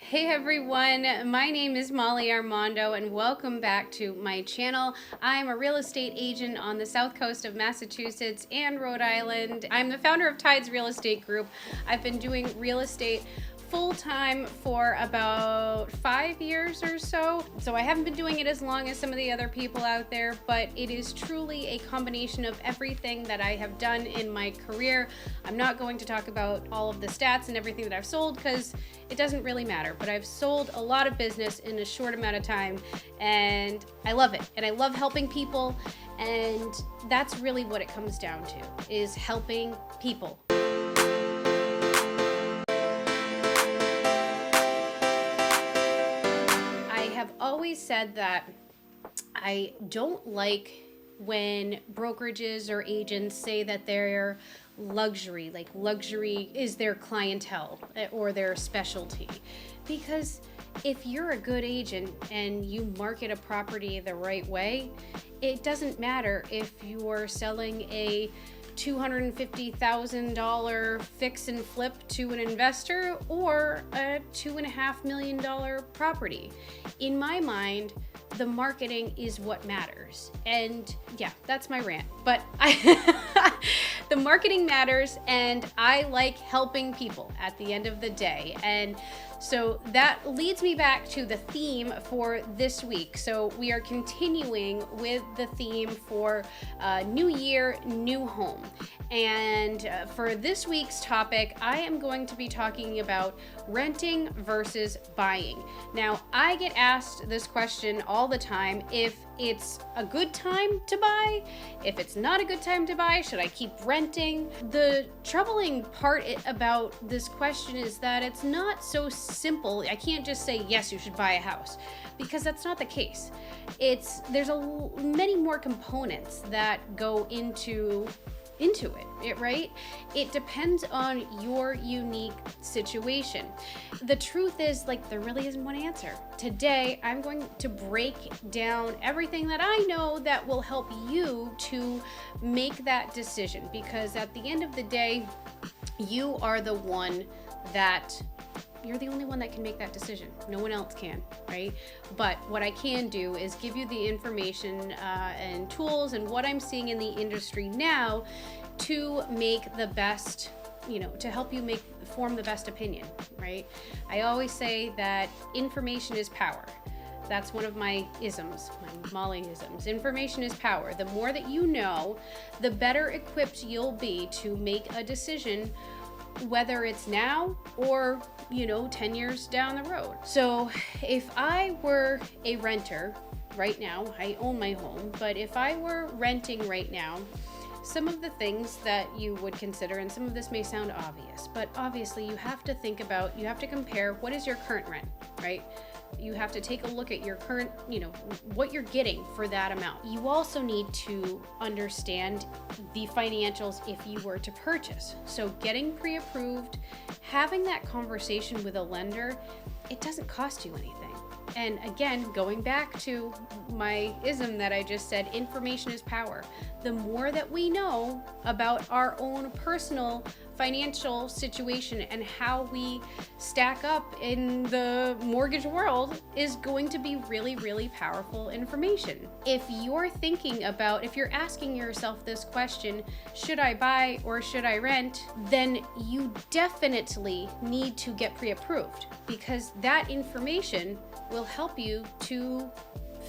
Hey everyone, my name is Molly Armando and welcome back to my channel. I'm a real estate agent on the south coast of Massachusetts and Rhode Island. I'm the founder of Tides Real Estate Group. I've been doing real estate full-time for about 5 years or so. So I haven't been doing it as long as some of the other people out there, but it is truly a combination of everything that I have done in my career. I'm not going to talk about all of the stats and everything that I've sold because it doesn't really matter, but I've sold a lot of business in a short amount of time and I love it. And I love helping people, and that's really what it comes down to, is helping people. I've always said that I don't like when brokerages or agents say that they're luxury, like luxury is their clientele or their specialty. Because if you're a good agent and you market a property the right way, it doesn't matter if you're selling a $250,000 fix and flip to an investor or a $2.5 million property. In my mind, the marketing is what matters. And yeah, that's my rant. But the marketing matters, and I like helping people at the end of the day. And so that leads me back to the theme for this week. So we are continuing with the theme for New Year, New Home. And for this week's topic, I am going to be talking about renting versus buying. Now, I get asked this question all the time: if it's a good time to buy, if it's not a good time to buy, should I keep renting? The troubling part about this question is that it's not so simple. I can't just say, yes, you should buy a house, because that's not the case. There's many more components that go into it, right? It depends on your unique situation. The truth is, like, there really isn't one answer. Today, I'm going to break down everything that I know that will help you to make that decision, because at the end of the day, you are the one that you're the only one that can make that decision. No one else can, right? But what I can do is give you the information and tools and what I'm seeing in the industry now to make the best, to help you form the best opinion, right? I always say that information is power. That's one of my isms, my Molly isms. Information is power. The more that you know, the better equipped you'll be to make a decision, whether it's now or 10 years down the road. So if I were a renter right now, I own my home, but if I were renting right now, some of the things that you would consider, and some of this may sound obvious, but obviously you have to compare what is your current rent, right? You have to take a look at your current, what you're getting for that amount. You also need to understand the financials if you were to purchase. So getting pre-approved, having that conversation with a lender, it doesn't cost you anything. And again, going back to my ism that I just said, information is power. The more that we know about our own personal financial situation and how we stack up in the mortgage world is going to be really, really powerful information. If you're asking yourself this question, should I buy or should I rent, then you definitely need to get pre-approved, because that information will help you to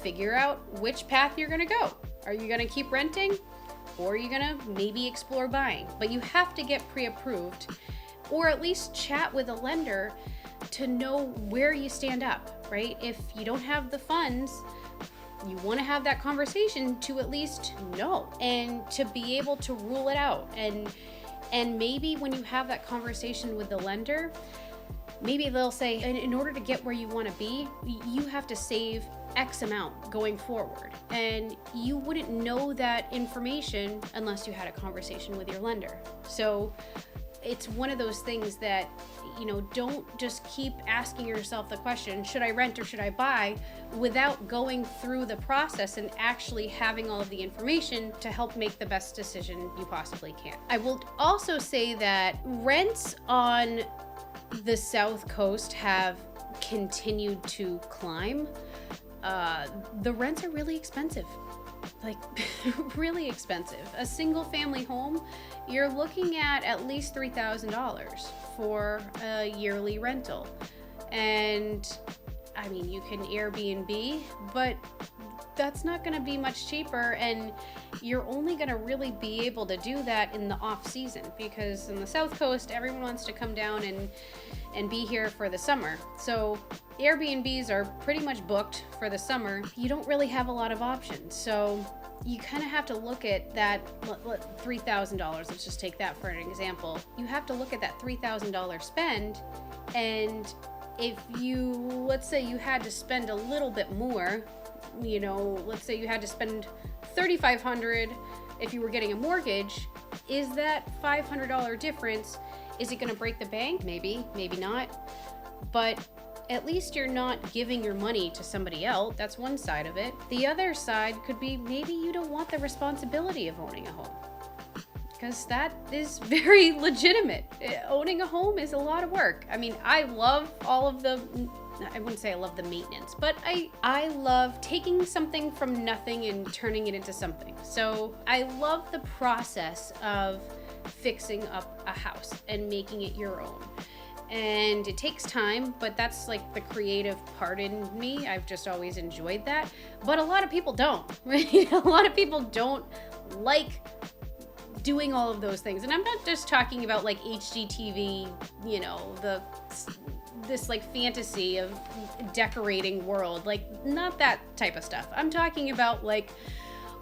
figure out which path you're going to go. Are you going to keep renting, or are you going to maybe explore buying? But you have to get pre-approved, or at least chat with a lender to know where you stand up, right? If you don't have the funds, you want to have that conversation to at least know and to be able to rule it out. And maybe when you have that conversation with the lender, maybe they'll say, in order to get where you want to be, you have to save X amount going forward. And you wouldn't know that information unless you had a conversation with your lender. So it's one of those things that, don't just keep asking yourself the question, should I rent or should I buy, without going through the process and actually having all of the information to help make the best decision you possibly can. I will also say that rents on the South Coast have continued to climb, the rents are really expensive. Like really expensive. A single family home, you're looking at least $3,000 for a yearly rental. And I mean, you can Airbnb, but that's not going to be much cheaper, and you're only going to really be able to do that in the off season, because in the South Coast everyone wants to come down and be here for the summer. So Airbnbs are pretty much booked for the summer. You don't really have a lot of options. So you kind of have to look at that $3,000. Let's just take that for an example. You have to look at that $3,000 spend, and if you, let's say you had to spend a little bit more, you know, let's say you had to spend $3,500 if you were getting a mortgage, is that $500 difference, is it going to break the bank? Maybe, maybe not. But at least you're not giving your money to somebody else. That's one side of it. The other side could be maybe you don't want the responsibility of owning a home, because that is very legitimate. Owning a home is a lot of work. I mean, I love all of the, I wouldn't say I love the maintenance, but I love taking something from nothing and turning it into something. So I love the process of fixing up a house and making it your own. And it takes time, but that's like the creative part in me. I've just always enjoyed that. But a lot of people don't, right? A lot of people don't like doing all of those things. And I'm not just talking about like HGTV, you know, this like fantasy of decorating world, like not that type of stuff. I'm talking about like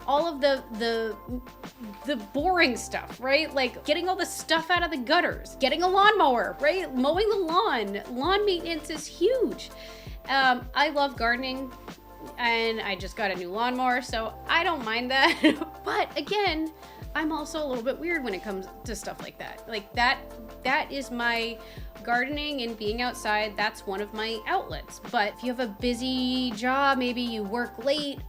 all of the boring stuff, right? Like getting all the stuff out of the gutters, getting a lawnmower, right? Mowing the lawn. Lawn maintenance is huge. I love gardening, and I just got a new lawnmower, so I don't mind that. But again, I'm also a little bit weird when it comes to stuff like that. Like that is my gardening and being outside. That's one of my outlets. But if you have a busy job, maybe you work late,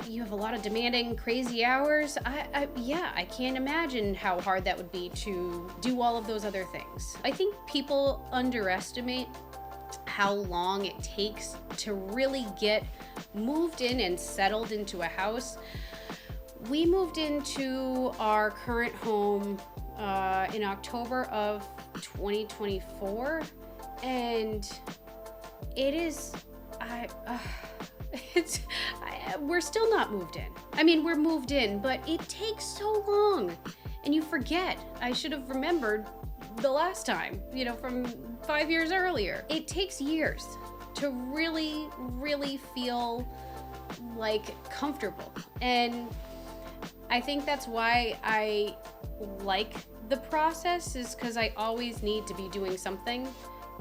you have a lot of demanding, crazy hours. I can't imagine how hard that would be to do all of those other things. I think people underestimate how long it takes to really get moved in and settled into a house. We moved into our current home in October of 2024, and it is, we're still not moved in. I mean, we're moved in, but it takes so long, and you forget. I should have remembered the last time, you know, from 5 years earlier. It takes years to really, really feel like comfortable, and I think that's why I like the process, is because I always need to be doing something.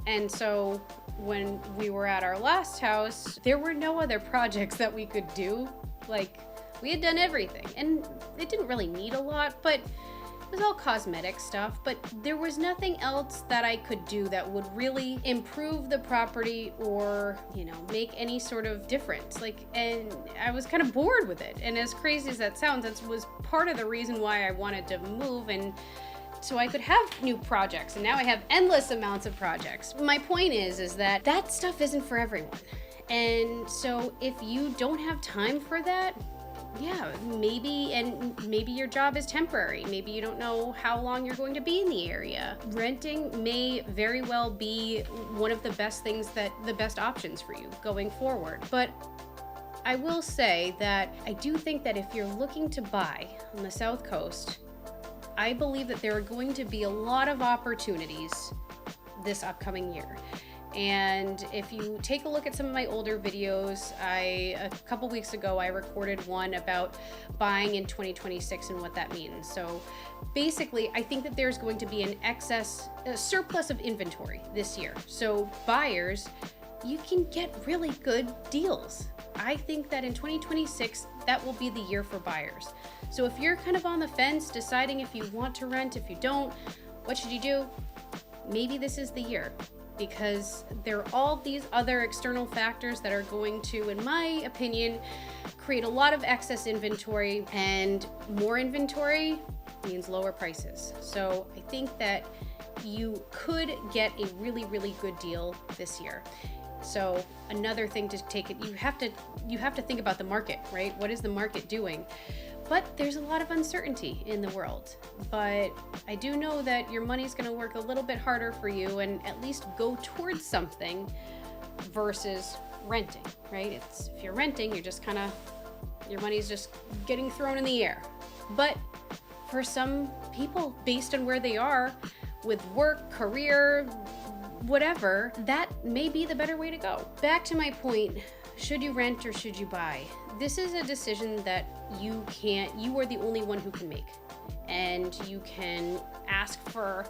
And so when we were at our last house, there were no other projects that we could do. Like, we had done everything, and it didn't really need a lot, but it was all cosmetic stuff. But there was nothing else that I could do that would really improve the property or, you know, make any sort of difference. Like, and I was kind of bored with it. And as crazy as that sounds, that was part of the reason why I wanted to move, and so I could have new projects. And now I have endless amounts of projects. My point is that stuff isn't for everyone. And so if you don't have time for that, yeah, maybe your job is temporary. Maybe you don't know how long you're going to be in the area. Renting may very well be one of the best options for you going forward. But I will say that I do think that if you're looking to buy on the South Coast, I believe that there are going to be a lot of opportunities this upcoming year. And if you take a look at some of my older videos, a couple weeks ago, I recorded one about buying in 2026 and what that means. So basically, I think that there's going to be a surplus of inventory this year. So buyers, you can get really good deals. I think that in 2026, that will be the year for buyers. So if you're kind of on the fence, deciding if you want to rent, if you don't, what should you do? Maybe this is the year, because there are all these other external factors that are going to, in my opinion, create a lot of excess inventory, and more inventory means lower prices. So I think that you could get a really, really good deal this year. So another thing to take it, you have to think about the market, right? What is the market doing? But there's a lot of uncertainty in the world. But I do know that your money's going to work a little bit harder for you and at least go towards something versus renting, right? If you're renting, you're just your money's just getting thrown in the air. But for some people, based on where they are with work, career, whatever, that may be the better way to go. Back to my point, should you rent or should you buy? This is a decision that you are the only one who can make. And you can ask for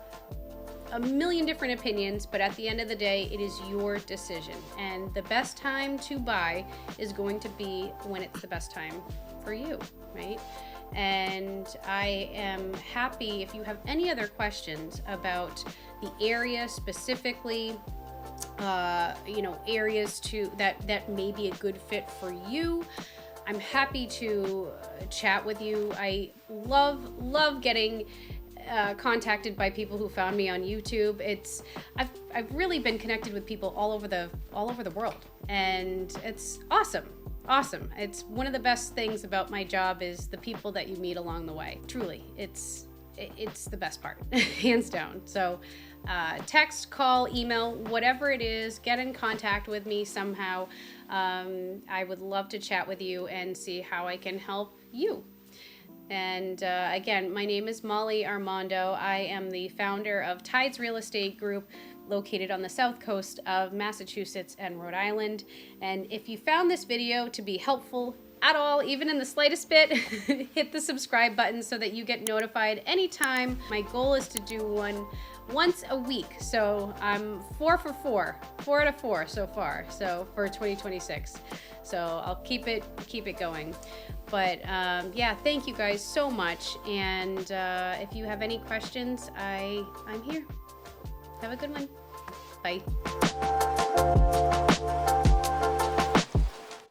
a million different opinions, but at the end of the day, it is your decision. And the best time to buy is going to be when it's the best time for you, right? And I am happy if you have any other questions about the area specifically, areas that may be a good fit for you. I'm happy to chat with you. I love getting contacted by people who found me on YouTube. I've really been connected with people all over the world, and it's awesome. It's one of the best things about my job is the people that you meet along the way. Truly, it's the best part, hands down. So text, call, email, whatever it is, get in contact with me somehow. I would love to chat with you and see how I can help you. And again, my name is Molly Armando. I am the founder of Tides Real Estate Group, located on the south coast of Massachusetts and Rhode Island. And if you found this video to be helpful at all, even in the slightest bit, hit the subscribe button so that you get notified anytime. My goal is to do one once a week. So I'm 4 out of 4 so far. So for 2026. So I'll keep it going. But yeah, thank you guys so much. And if you have any questions, I'm here. Have a good one. Bye.